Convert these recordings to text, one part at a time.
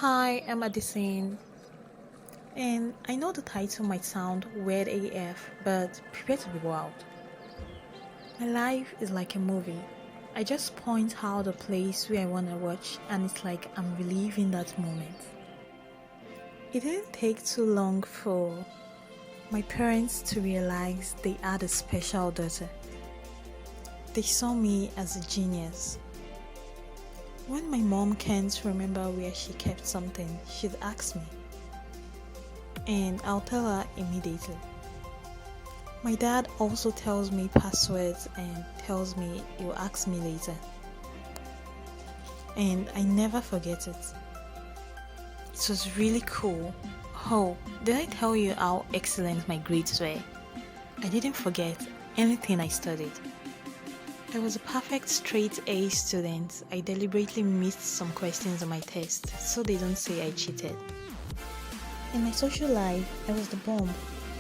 Hi, I'm Addison, and I know the title might sound weird AF, but prepare to be wild. My life is like a movie. I just point out the place where I want to watch, and it's like I'm reliving that moment. It didn't take too long for my parents to realize they had a special daughter. They saw me as a genius. When my mom can't remember where she kept something, she'd ask me, and I'll tell her immediately. My dad also tells me passwords and tells me he'll ask me later. And I never forget it. It was really cool. Oh, did I tell you how excellent my grades were? I didn't forget anything I studied. I was a perfect straight A student. I deliberately missed some questions on my test so they don't say I cheated. In my social life, I was the bomb.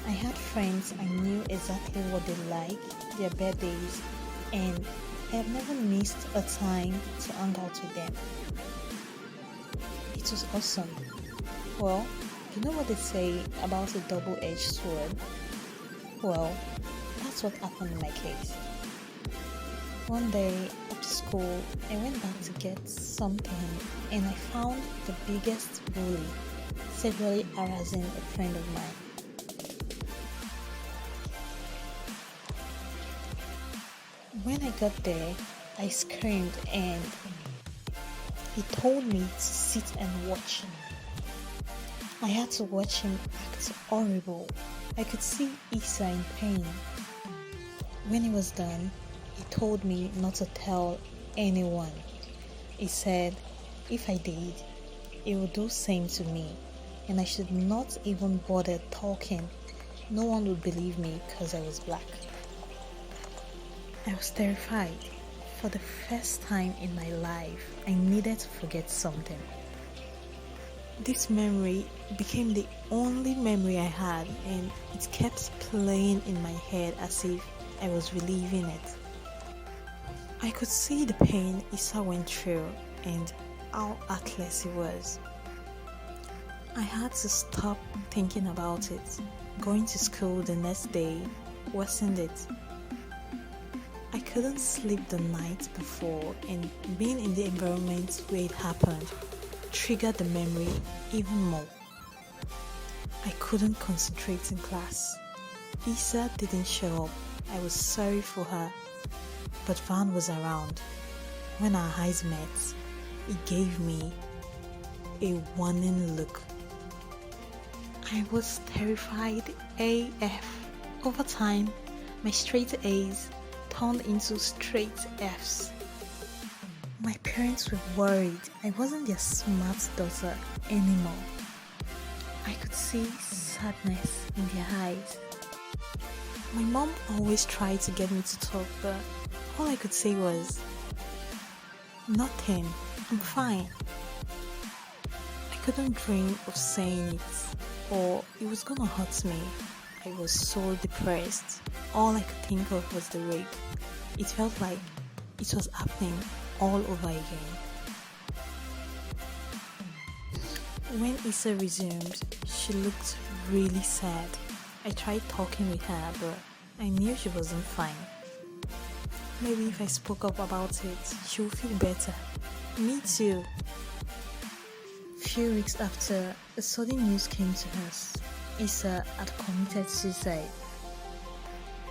I had friends, I knew exactly what they liked, their birthdays, and I have never missed a time to hang out with them. It was awesome. Well, you know what they say about a double-edged sword? Well, that's what happened in my case. One day after school, I went back to get something and I found the biggest bully severely harassing a friend of mine. When I got there, I screamed and he told me to sit and watch him. I had to watch him act horrible. I could see Issa in pain. When he was done, he told me not to tell anyone. He said if I did, he would do same to me and I should not even bother talking. No one would believe me because I was black. I was terrified. For the first time in my life, I needed to forget something. This memory became the only memory I had and it kept playing in my head as if I was reliving it. I could see the pain Issa went through and how heartless he was. I had to stop thinking about it. Going to school the next day worsened it. I couldn't sleep the night before and being in the environment where it happened triggered the memory even more. I couldn't concentrate in class. Issa didn't show up. I was sorry for her. But Van was around. When our eyes met, he gave me a warning look. I was terrified AF. Over time, my straight A's turned into straight F's. My parents were worried I wasn't their smart daughter anymore. I could see sadness in their eyes. My mom always tried to get me to talk, but all I could say was, nothing, I'm fine. I couldn't dream of saying it, or it was gonna hurt me. I was so depressed. All I could think of was the rape. It felt like it was happening all over again. When Issa resumed, she looked really sad. I tried talking with her, but I knew she wasn't fine. Maybe if I spoke up about it, she would feel better. Me too. Few weeks after, a sudden news came to us. Issa had committed suicide.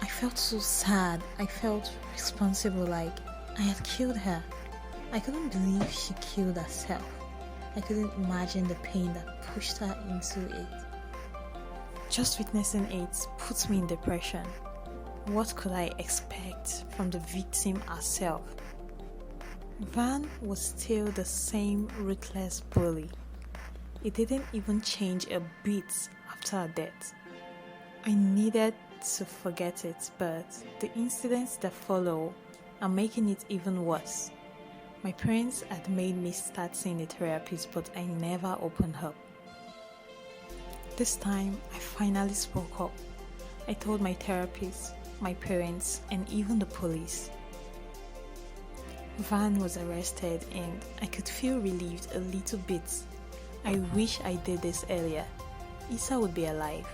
I felt so sad. I felt responsible, like I had killed her. I couldn't believe she killed herself. I couldn't imagine the pain that pushed her into it. Just witnessing it put me in depression. What could I expect from the victim herself? Van was still the same ruthless bully. It didn't even change a bit after her death. I needed to forget it, but the incidents that follow are making it even worse. My parents had made me start seeing a therapist, but I never opened up. This time, I finally spoke up. I told my therapist, my parents, and even the police. Van was arrested and I could feel relieved a little bit. I wish I did this earlier. Issa would be alive.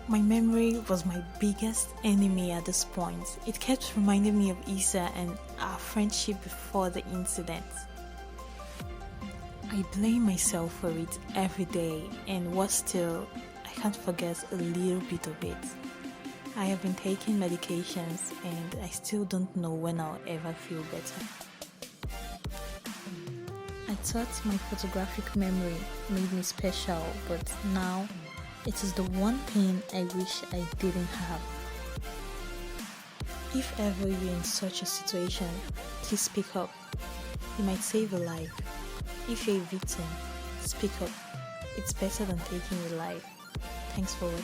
My memory was my biggest enemy at this point. It kept reminding me of Issa and our friendship before the incident. I blame myself for it every day, and worse still, I can't forget a little bit of it. I have been taking medications and I still don't know when I'll ever feel better. I thought my photographic memory made me special, but now it is the one thing I wish I didn't have. If ever you're in such a situation, please speak up. You might save a life. If you're a victim, speak up. It's better than taking your life. Thanks for watching.